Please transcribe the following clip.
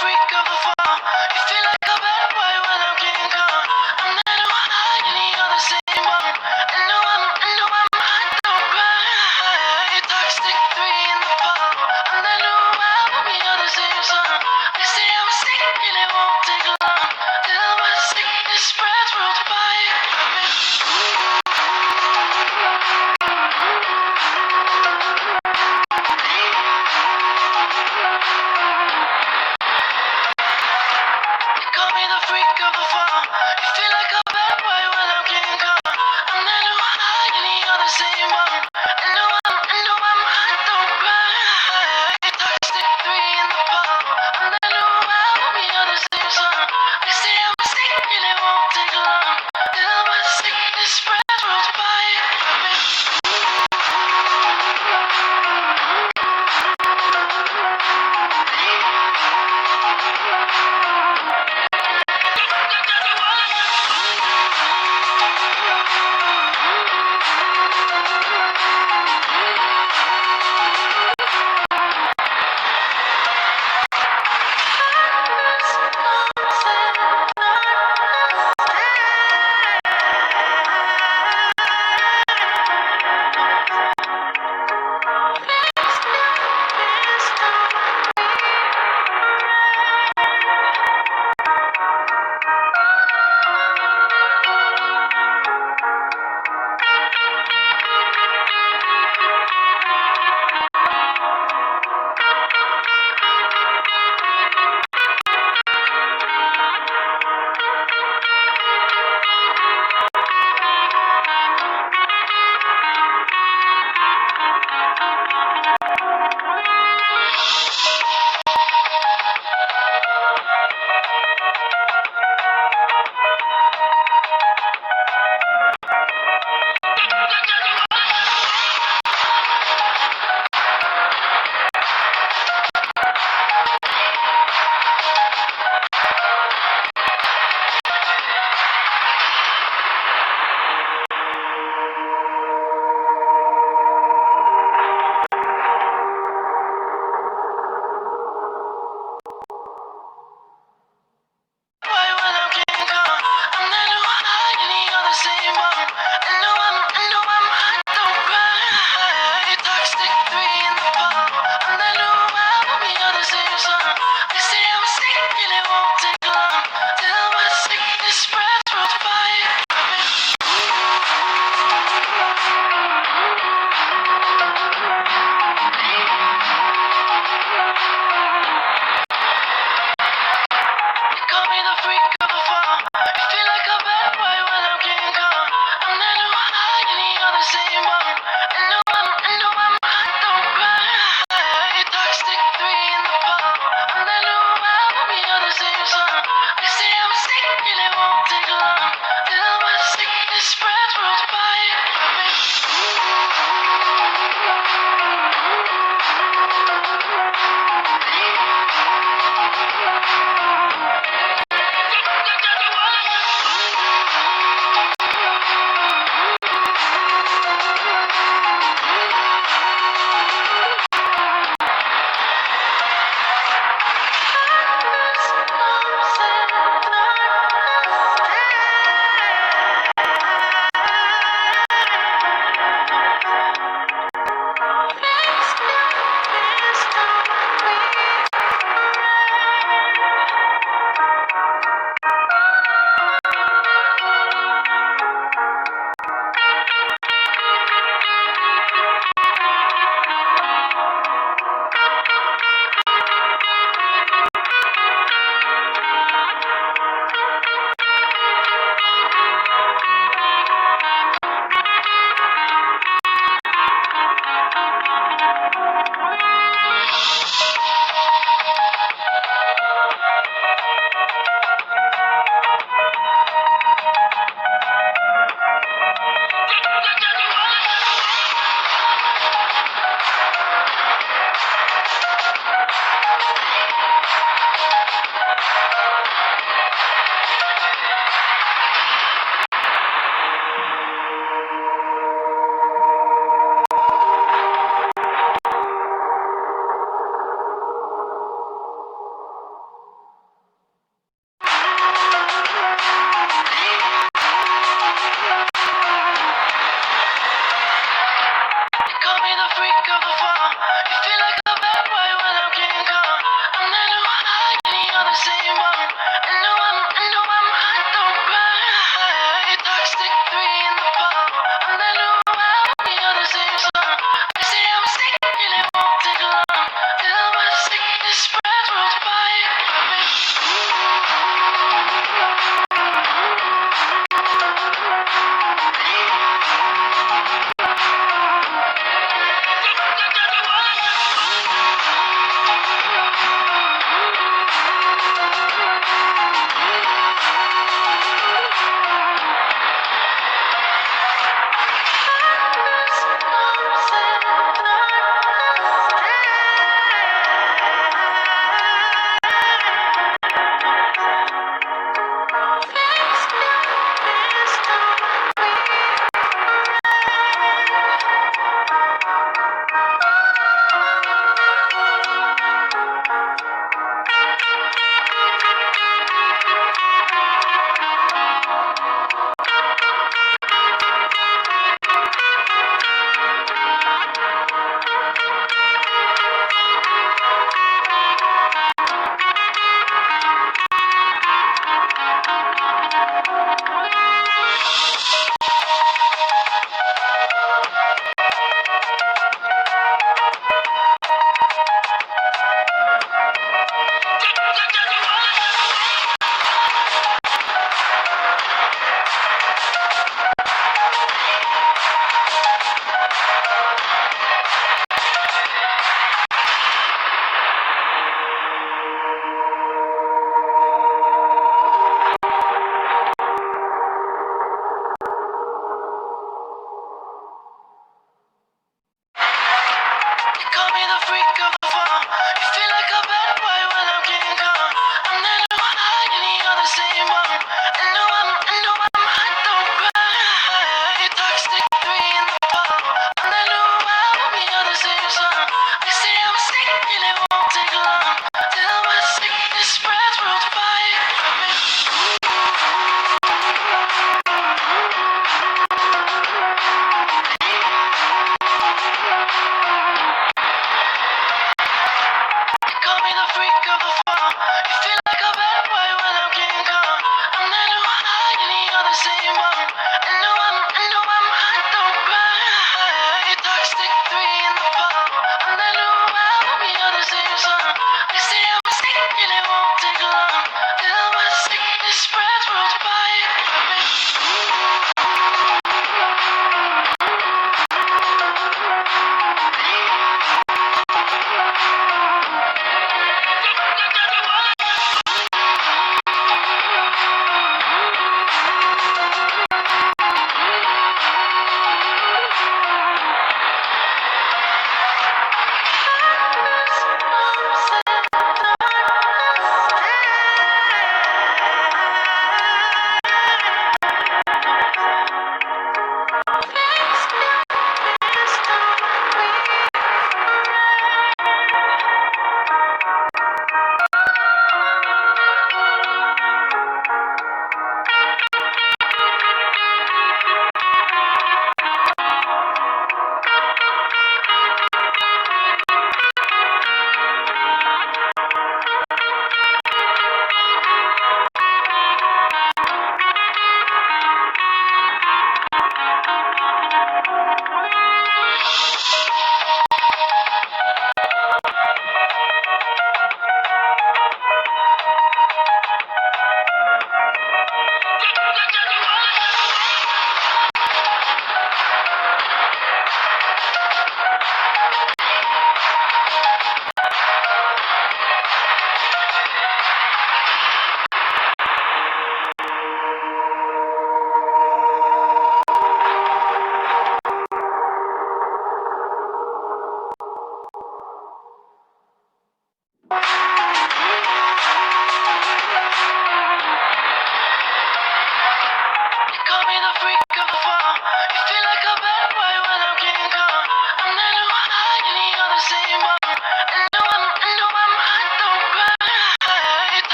freak of the fall. You feel like a bad boy when I'm King Kong. I'm not too high, and you're the same one. I know I'm hot, don't cry. Toxic 3 in the fall. I'm not too wild, but we are the same song. They say I'm sick, and it won't take long till my sickness spreads worldwide. Call me the freak of the fall. You feel like a bad boy when I'm King Kong. I'm not too high, and you're the same one. I know I'm hot, don't cry. Toxic 3 in the fall. I'm not too wild, but we are the same song. They say I'm sick, and it won't take long till my sickness spreads worldwide. Boy, when I'm King Kong, I'm not too high, and you're the same one. I know I'm hot, don't cry. Toxic 3 in the fall. I'm not too wild, but we are the same song. They say I'm sick, and it won't take long till my sickness spreads worldwide. Call me the freak of the fall. You feel like a bad boy when I'm King Kong. I'm not too high, and you're the same one. I know I'm hot, don't cry. Toxic 3 in the fall. I'm not too wild, but we are the same song. They say I'm sick, and it won't take long till my sickness spreads worldwide.